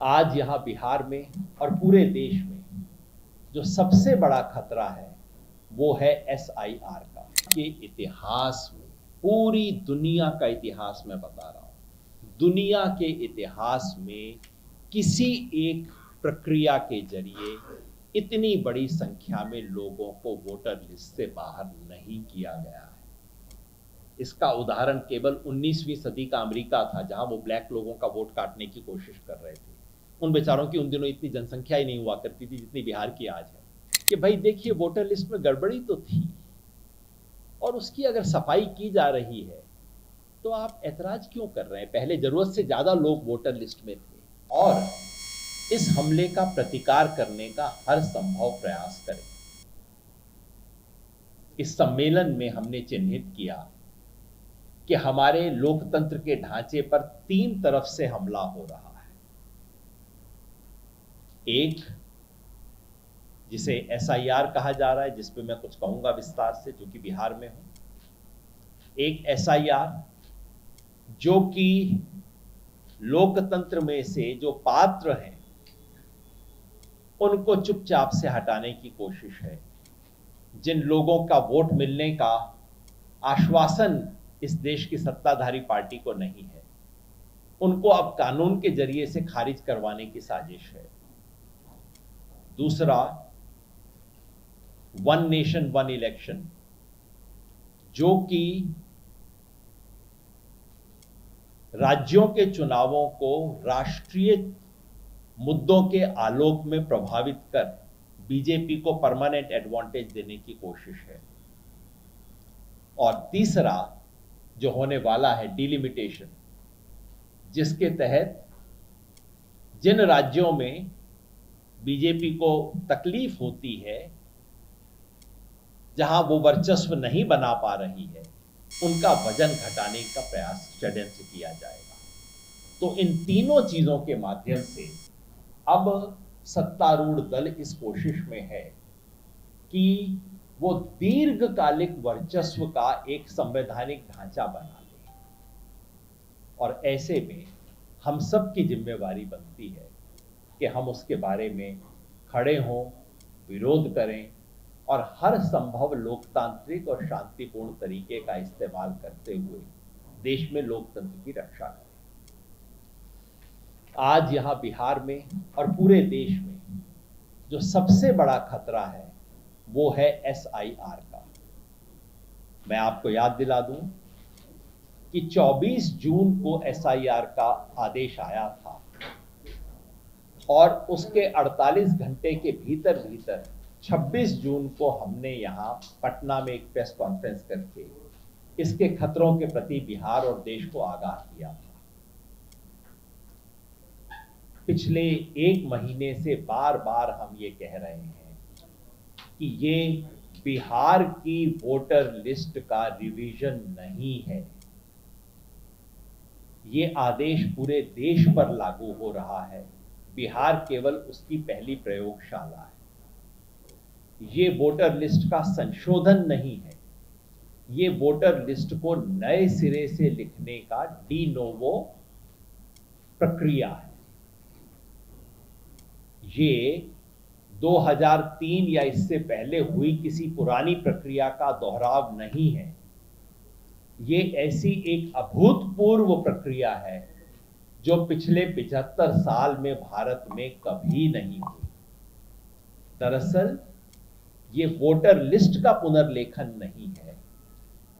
आज यहाँ बिहार में और पूरे देश में जो सबसे बड़ा खतरा है वो है एसआईआर का। के इतिहास में, पूरी दुनिया का इतिहास मैं बता रहा हूँ, दुनिया के इतिहास में किसी एक प्रक्रिया के जरिए इतनी बड़ी संख्या में लोगों को वोटर लिस्ट से बाहर नहीं किया गया है। इसका उदाहरण केवल 19वीं सदी का अमेरिका था, जहां वो ब्लैक लोगों का वोट काटने की कोशिश कर रहे थे। उन बेचारों की उन दिनों इतनी जनसंख्या ही नहीं हुआ करती थी जितनी बिहार की आज है। कि भाई देखिए, वोटर लिस्ट में गड़बड़ी तो थी और उसकी अगर सफाई की जा रही है तो आप ऐतराज क्यों कर रहे हैं? पहले जरूरत से ज्यादा लोग वोटर लिस्ट में थे और इस हमले का प्रतिकार करने का हर संभव प्रयास करें। इस सम्मेलन में हमने चिन्हित किया कि हमारे लोकतंत्र के ढांचे पर 3 तरफ से हमला हो रहा है। एक, जिसे एसआईआर कहा जा रहा है, जिस पे मैं कुछ कहूंगा विस्तार से, जो कि बिहार में हूं। एक एसआईआर जो कि लोकतंत्र में से जो पात्र हैं उनको चुपचाप से हटाने की कोशिश है। जिन लोगों का वोट मिलने का आश्वासन इस देश की सत्ताधारी पार्टी को नहीं है, उनको अब कानून के जरिए से खारिज करवाने की साजिश है। दूसरा, वन नेशन वन इलेक्शन, जो कि राज्यों के चुनावों को राष्ट्रीय मुद्दों के आलोक में प्रभावित कर बीजेपी को परमानेंट एडवांटेज देने की कोशिश है। और तीसरा जो होने वाला है, डिलिमिटेशन, जिसके तहत जिन राज्यों में बीजेपी को तकलीफ होती है, जहां वो वर्चस्व नहीं बना पा रही है, उनका वजन घटाने का प्रयास षड्यंत्र किया जाएगा। तो इन तीनों चीजों के माध्यम से अब सत्तारूढ़ दल इस कोशिश में है कि वो दीर्घकालिक वर्चस्व का एक संवैधानिक ढांचा बना ले। और ऐसे में हम सब की जिम्मेवारी बनती है कि हम उसके बारे में खड़े हों, विरोध करें और हर संभव लोकतांत्रिक और शांतिपूर्ण तरीके का इस्तेमाल करते हुए देश में लोकतंत्र की रक्षा करें। आज यहां बिहार में और पूरे देश में जो सबसे बड़ा खतरा है वो है एसआईआर का। मैं आपको याद दिला दूं कि 24 जून को एसआईआर का आदेश आया था और उसके 48 घंटे के भीतर भीतर 26 जून को हमने यहां पटना में एक प्रेस कॉन्फ्रेंस करके इसके खतरों के प्रति बिहार और देश को आगाह किया था। पिछले 1 महीने से बार बार हम ये कह रहे हैं कि ये बिहार की वोटर लिस्ट का रिवीजन नहीं है। ये आदेश पूरे देश पर लागू हो रहा है, बिहार केवल उसकी पहली प्रयोगशाला है। ये वोटर लिस्ट का संशोधन नहीं है, ये वोटर लिस्ट को नए सिरे से लिखने का डी नोवो प्रक्रिया है। ये 2003 या इससे पहले हुई किसी पुरानी प्रक्रिया का दोहराव नहीं है। ये ऐसी एक अभूतपूर्व प्रक्रिया है जो पिछले 75 साल में भारत में कभी नहीं हुई। दरअसल ये वोटर लिस्ट का पुनर्लेखन नहीं है,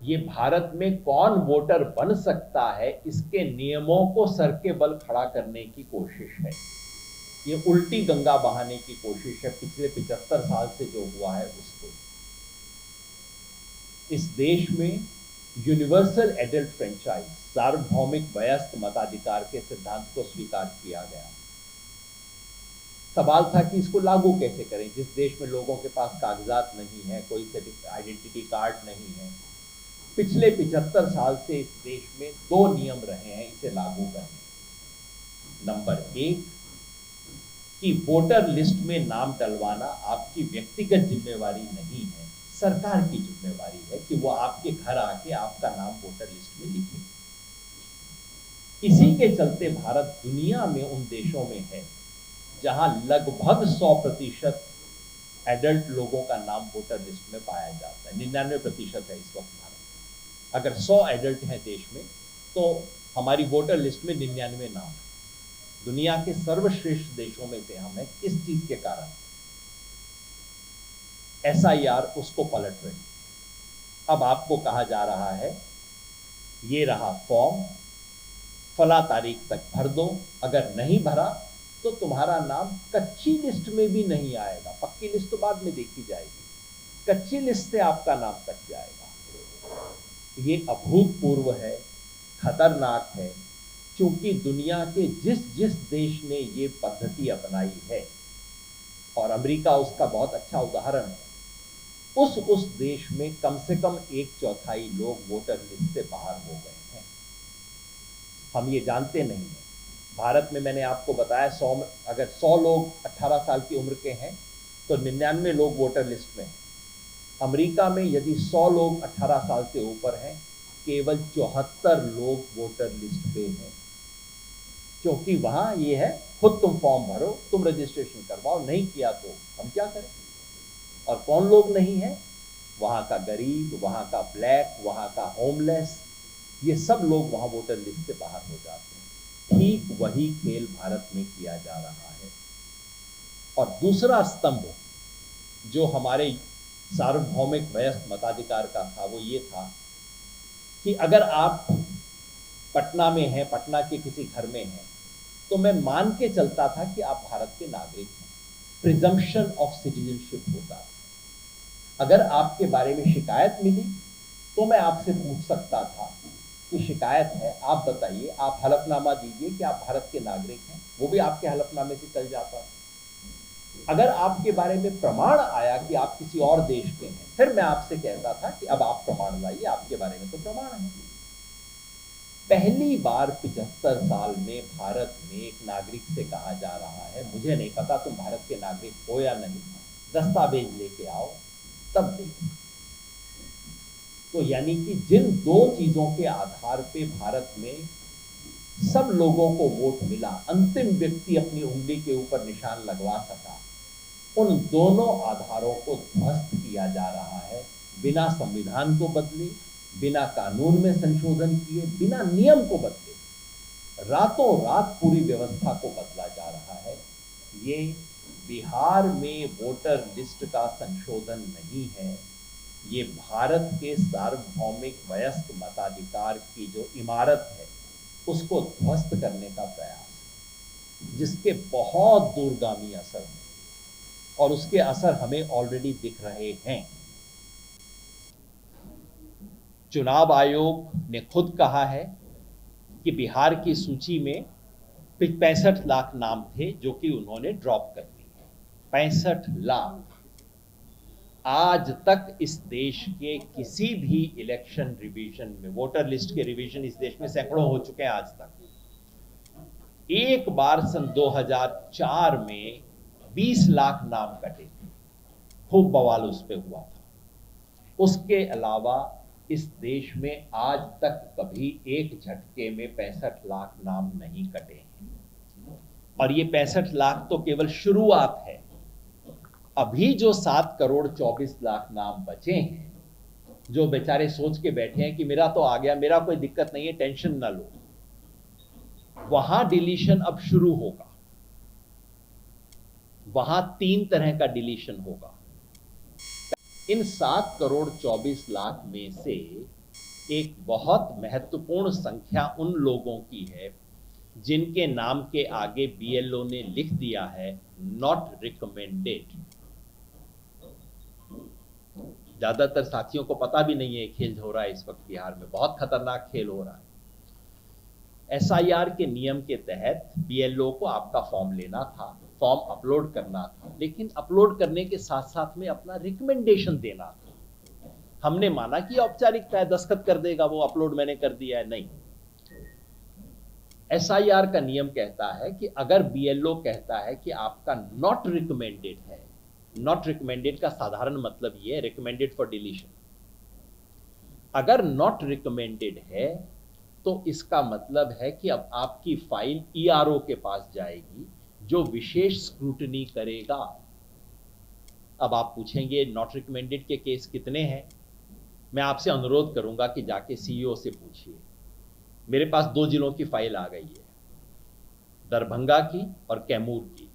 ये भारत में कौन वोटर बन सकता है इसके नियमों को सर के बल खड़ा करने की कोशिश है। ये उल्टी गंगा बहाने की कोशिश है पिछले 75 साल से जो हुआ है उसको। इस देश में यूनिवर्सल एडल्ट फ्रेंचाइज, सार्वभौमिक वयस्क मताधिकार के सिद्धांत को स्वीकार किया गया। सवाल था कि इसको लागू कैसे करें जिस देश में लोगों के पास कागजात नहीं है, कोई आइडेंटिटी कार्ड नहीं है। पिछले 75 साल से इस देश में 2 नियम रहे हैं इसे लागू करने। नंबर 1 कि वोटर लिस्ट में नाम डलवाना आपकी व्यक्तिगत जिम्मेवारी नहीं है, सरकार की जिम्मेवारी है कि वो आपके घर आके आपका नाम वोटर लिस्ट में लिखे। इसी के चलते भारत दुनिया में उन देशों में है जहां लगभग 100% एडल्ट लोगों का नाम वोटर लिस्ट में पाया जाता है। 99% है इस वक्त भारत। अगर 100 एडल्ट हैं देश में तो हमारी वोटर लिस्ट में 99 नाम है। दुनिया के सर्वश्रेष्ठ देशों में से हम हैं। किस चीज के कारण? एसआईआर उसको पलट रही। अब आपको कहा जा रहा है ये रहा फॉर्म, फला तारीख तक भर दो, अगर नहीं भरा तो तुम्हारा नाम कच्ची लिस्ट में भी नहीं आएगा। पक्की लिस्ट तो बाद में देखी जाएगी, कच्ची लिस्ट से आपका नाम कट जाएगा। ये अभूतपूर्व है, खतरनाक है, क्योंकि दुनिया के जिस जिस देश ने ये पद्धति अपनाई है, और अमेरिका उसका बहुत अच्छा उदाहरण है, उस देश में कम से कम 1/4 लोग वोटर लिस्ट से बाहर हो गए हैं। हम ये जानते नहीं हैं। भारत में मैंने आपको बताया अगर 100 लोग 18 साल की उम्र के हैं तो 99 लोग वोटर लिस्ट में हैं। अमेरिका में यदि 100 लोग 18 साल से ऊपर हैं, केवल 74 लोग वोटर लिस्ट पे हैं, क्योंकि वहां ये है खुद तुम फॉर्म भरो, तुम रजिस्ट्रेशन करवाओ, नहीं किया तो हम क्या करें। और कौन लोग नहीं है? वहां का गरीब, वहां का ब्लैक, वहां का होमलेस, ये सब लोग वहां वोटर लिस्ट से बाहर हो जाते हैं। ठीक वही खेल भारत में किया जा रहा है। और दूसरा स्तंभ जो हमारे सार्वभौमिक वयस्क मताधिकार का था वो ये था कि अगर आप पटना में हैं, पटना के किसी घर में हैं, तो मैं मान के चलता था कि आप भारत के नागरिक हैं। प्रिजम्पशन ऑफ सिटीजनशिप होता था। अगर आपके बारे में शिकायत मिली तो मैं आपसे पूछ सकता था कि शिकायत है, आप बताइए, आप हलफनामा दीजिए कि आप भारत के नागरिक हैं, वो भी आपके हलफनामे से चल जाता था। अगर आपके बारे में प्रमाण आया कि आप किसी और देश के हैं, फिर मैं आपसे कहता था कि अब आप प्रमाण लाइए, आपके बारे में तो प्रमाण है। पहली बार 75 साल में भारत में एक नागरिक से कहा जा रहा है, मुझे नहीं पता तुम भारत के नागरिक हो या नहीं, दस्तावेज लेके आओ तब देखो। तो यानी कि जिन दो चीजों के आधार पे भारत में सब लोगों को वोट मिला, अंतिम व्यक्ति अपनी उंगली के ऊपर निशान लगवा सका, उन दोनों आधारों को ध्वस्त किया जा रहा है, बिना संविधान को बदले, बिना कानून में संशोधन किए, बिना नियम को बदले, रातों रात पूरी व्यवस्था को बदला जा रहा है। ये बिहार में वोटर लिस्ट का संशोधन नहीं है, ये भारत के सार्वभौमिक वयस्क मताधिकार की जो इमारत है उसको ध्वस्त करने का प्रयास है, जिसके बहुत दूरगामी असर हैं और उसके असर हमें ऑलरेडी दिख रहे हैं। चुनाव आयोग ने खुद कहा है कि बिहार की सूची में 65 लाख नाम थे जो कि उन्होंने ड्रॉप कर दिए। 65 लाख। आज तक इस देश के किसी भी इलेक्शन रिवीजन में, वोटर लिस्ट के रिवीजन इस देश में सैकड़ों हो चुके हैं आज तक, एक बार सन 2004 में 20 लाख नाम कटे थे, खूब बवाल उस पे हुआ था। उसके अलावा इस देश में आज तक कभी एक झटके में 65 लाख नाम नहीं कटे हैं। और ये 65 लाख तो केवल शुरुआत है। अभी जो 7 करोड़ 24 लाख नाम बचे हैं, जो बेचारे सोच के बैठे हैं कि मेरा तो आ गया, मेरा कोई दिक्कत नहीं है, टेंशन ना लो, वहां डिलीशन अब शुरू होगा। वहां 3 तरह का डिलीशन होगा। इन 7 करोड़ 24 लाख में से एक बहुत महत्वपूर्ण संख्या उन लोगों की है जिनके नाम के आगे बीएलओ ने लिख दिया है नॉट रिकमेंडेड। ज्यादातर साथियों को पता भी नहीं है खेल हो रहा है इस वक्त बिहार में, बहुत खतरनाक खेल हो रहा है। एसआईआर के नियम के तहत बीएलओ को आपका फॉर्म लेना था, फॉर्म अपलोड करना था, लेकिन अपलोड करने के साथ साथ में अपना रिकमेंडेशन देना था। हमने माना कि औपचारिकता है, दस्तखत कर देगा वो, अपलोड मैंने कर दिया है, नहीं। एसआईआर का नियम कहता है कि अगर बीएलओ कहता है कि आपका नॉट रिकमेंडेड है, नॉट रिकमेंडेड का साधारण मतलब ये है रिकमेंडेड फॉर डिलीशन। अगर नॉट रिकमेंडेड है तो इसका मतलब है कि अब आपकी फाइल ईआरओ के पास जाएगी जो विशेष स्क्रूटनी करेगा। अब आप पूछेंगे नॉट रिकमेंडेड के केस कितने हैं? मैं आपसे अनुरोध करूंगा कि जाके सीईओ से पूछिए। मेरे पास 2 जिलों की फाइल आ गई है, दरभंगा की और कैमूर की।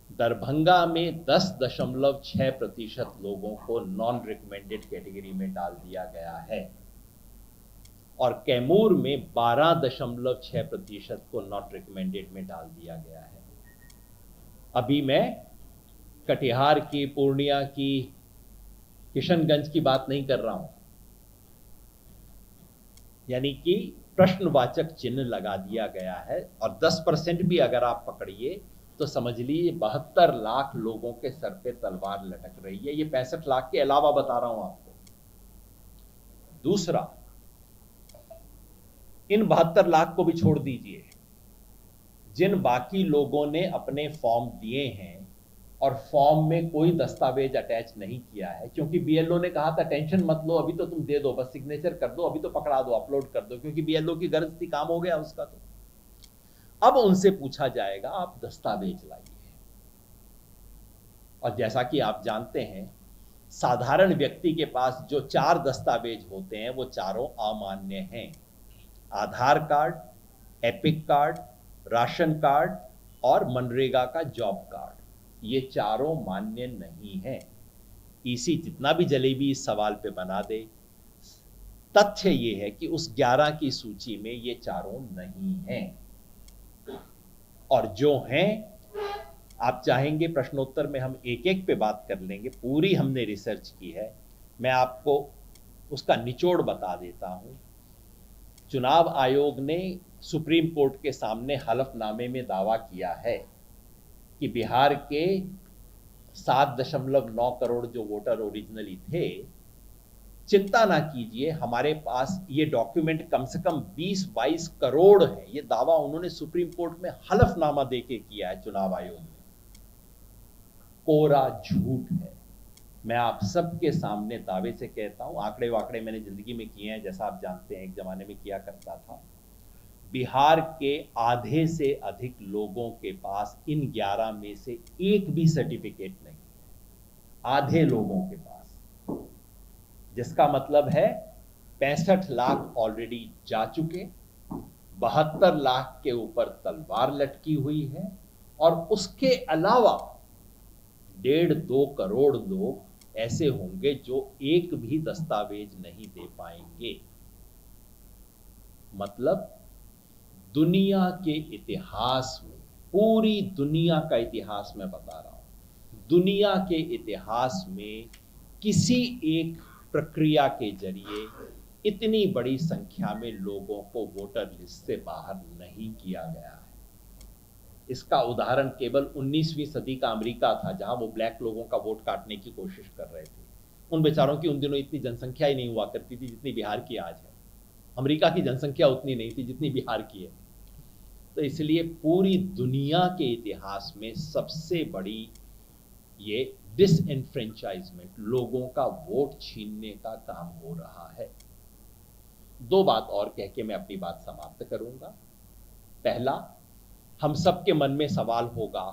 दरभंगा में 10.6% लोगों को नॉन रिकमेंडेड कैटेगरी में डाल दिया गया है और कैमूर में 12.6% को नॉट रिकमेंडेड में डाल दिया गया है। अभी मैं कटिहार की, पूर्णिया की, किशनगंज की बात नहीं कर रहा हूं। यानी कि प्रश्नवाचक चिन्ह लगा दिया गया है और 10% भी अगर आप पकड़िए तो समझ लीजिए 72 लाख लोगों के सर पे तलवार लटक रही है। ये 65 लाख के अलावा बता रहा हूं आपको। दूसरा, इन 72 लाख को भी छोड़ दीजिए, जिन बाकी लोगों ने अपने फॉर्म दिए हैं और फॉर्म में कोई दस्तावेज अटैच नहीं किया है, क्योंकि बीएलओ ने कहा था टेंशन मत लो, अभी तो तुम दे दो, बस सिग्नेचर कर दो, अभी तो पकड़ा दो, अपलोड कर दो, क्योंकि बीएलओ की गरज थी, काम हो गया उसका। तो अब उनसे पूछा जाएगा आप दस्तावेज लाइए। और जैसा कि आप जानते हैं, साधारण व्यक्ति के पास जो 4 दस्तावेज होते हैं वो चारों अमान्य हैं। Aadhaar card, EPIC card, ration card और मनरेगा का जॉब कार्ड, ये चारों मान्य नहीं है। ईसी जितना भी जलेबी इस सवाल पे बना दे, तथ्य ये है कि उस 11 की सूची में ये चारों नहीं हैं। और जो हैं, आप चाहेंगे प्रश्नोत्तर में हम एक एक पे बात कर लेंगे, पूरी हमने रिसर्च की है। मैं आपको उसका निचोड़ बता देता हूं। चुनाव आयोग ने सुप्रीम कोर्ट के सामने हलफनामे में दावा किया है कि बिहार के 7.9 करोड़ जो वोटर ओरिजिनली थे, चिंता ना कीजिए, हमारे पास ये डॉक्यूमेंट कम से कम 20-22 करोड़ है। ये दावा उन्होंने सुप्रीम कोर्ट में हलफनामा देके किया है चुनाव आयोग ने। कोरा झूठ है। मैं आप सबके सामने दावे से कहता हूं, आंकड़े वाकड़े मैंने जिंदगी में किए हैं, जैसा आप जानते हैं, एक जमाने में किया करता था। बिहार के आधे से अधिक लोगों के पास इन 11 में से एक भी सर्टिफिकेट नहीं है। आधे लोगों के पास, जिसका मतलब है 65 लाख ऑलरेडी जा चुके, 72 लाख के ऊपर तलवार लटकी हुई है और उसके अलावा 1.5-2 करोड़ लोग ऐसे होंगे जो एक भी दस्तावेज नहीं दे पाएंगे। मतलब दुनिया के इतिहास में, पूरी दुनिया का इतिहास मैं बता रहा हूं, दुनिया के इतिहास में किसी एक प्रक्रिया के जरिए इतनी बड़ी संख्या में लोगों को वोटर लिस्ट से बाहर नहीं किया गया है। इसका उदाहरण केवल 19वीं सदी का अमेरिका था, जहां वो ब्लैक लोगों का वोट काटने की कोशिश कर रहे थे। उन बेचारों की उन दिनों इतनी जनसंख्या ही नहीं हुआ करती थी जितनी बिहार की आज है। अमेरिका की जनसंख्या उतनी नहीं थी जितनी बिहार की है। तो इसलिए पूरी दुनिया के इतिहास में सबसे बड़ी ये डिसएनफ्रेंचाइजमेंट, लोगों का वोट छीनने का काम हो रहा है। 2 बात और कह के मैं अपनी बात समाप्त करूंगा। पहला, हम सबके मन में सवाल होगा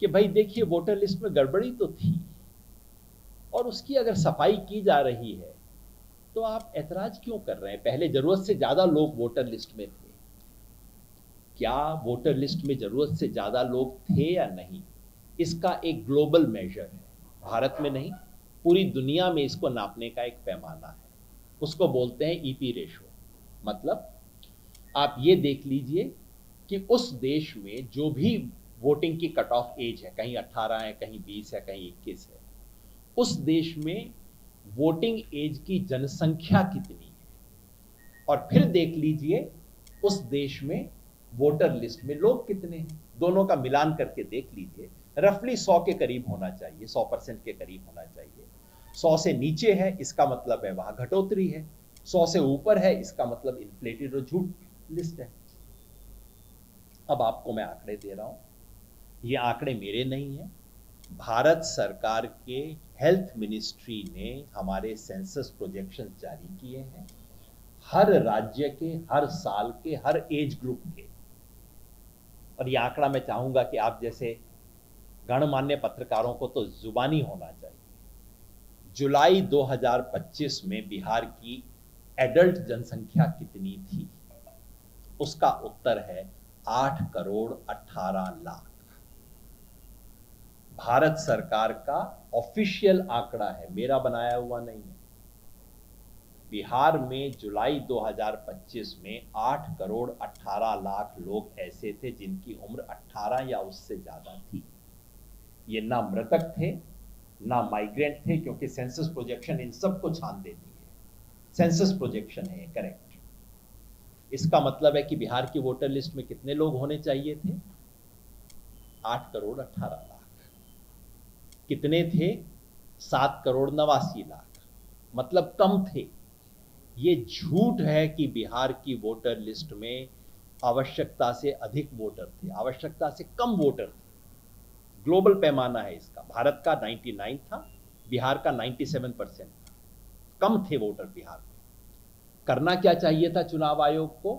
कि भाई देखिए, वोटर लिस्ट में गड़बड़ी तो थी और उसकी अगर सफाई की जा रही है तो आप ऐतराज क्यों कर रहे हैं? पहले जरूरत से ज्यादा लोग वोटर लिस्ट में थे। क्या वोटर लिस्ट में जरूरत से ज्यादा लोग थे या नहीं, इसका एक ग्लोबल मेजर है। भारत में नहीं, पूरी दुनिया में इसको नापने का एक पैमाना है। उसको बोलते हैं ईपी रेशो। मतलब आप ये देख लीजिए कि उस देश में जो भी वोटिंग की कट ऑफ एज है, कहीं 18 है, कहीं 20 है, कहीं 21 है, उस देश में वोटिंग एज की जनसंख्या कितनी है, और फिर देख लीजिए उस देश में वोटर लिस्ट में लोग कितने हैं। दोनों का मिलान करके देख लीजिए, रफली 100 के करीब होना चाहिए, 100% के करीब होना चाहिए। 100 से नीचे है, इसका मतलब है वहां घटोतरी है। 100 से ऊपर है, इसका मतलब इन्फ्लेटेड और झूठ लिस्ट है। अब आपको मैं आंकड़े दे रहा हूं, ये आंकड़े मेरे नहीं हैं, भारत सरकार के हेल्थ मिनिस्ट्री ने हमारे सेंसस प्रोजेक्शंस जारी किए हैं। हर राज्य के, हर साल के, हर एज ग्रुप के। और ये आंकड़ा मैं चाहूंगा कि आप जैसे गणमान्य पत्रकारों को तो जुबानी होना चाहिए। जुलाई 2025 में बिहार की एडल्ट जनसंख्या कितनी थी? उसका उत्तर है 8 करोड़ 18 लाख। भारत सरकार का ऑफिशियल आंकड़ा है, मेरा बनाया हुआ नहीं है। बिहार में जुलाई 2025 में 8 करोड़ 18 लाख लोग ऐसे थे जिनकी उम्र 18 या उससे ज्यादा थी। ये ना मृतक थे, ना माइग्रेंट थे, क्योंकि सेंसस प्रोजेक्शन इन सबको छान देती है। सेंसस प्रोजेक्शन है, करेक्ट। इसका मतलब है कि बिहार की वोटर लिस्ट में कितने लोग होने चाहिए थे? 8 करोड़ 18 लाख। कितने थे? 7 करोड़ 89 लाख, मतलब कम थे। ये झूठ है कि बिहार की वोटर लिस्ट में आवश्यकता से अधिक वोटर थे, आवश्यकता से कम वोटर थे। ग्लोबल पैमाना है इसका। भारत का 99 था, बिहार का 97% था। कम थे वोटर बिहार में। करना क्या चाहिए था चुनाव आयोग को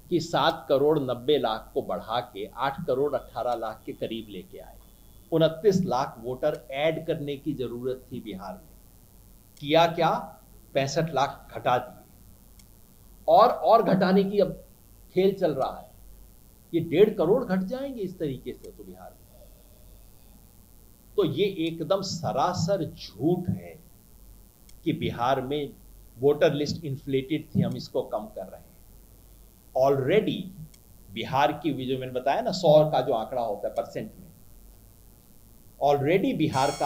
कि 7 करोड़ 90 लाख को बढ़ा के 8 करोड़ 18 लाख के करीब लेके आए। 29 लाख वोटर ऐड करने की जरूरत थी बिहार में। किया क्या? 65 लाख घटा दिए, और घटाने की अब खेल चल रहा है। ये 1.5 करोड़ घट जाएंगे इस तरीके से तो बिहार में। तो ये एकदम सरासर झूठ है कि बिहार में वोटर लिस्ट इन्फ्लेटेड थी, हम इसको कम कर रहे हैं। ऑलरेडी बिहार की, जो मैंने बताया ना 100 का जो आंकड़ा होता है परसेंट में, ऑलरेडी बिहार का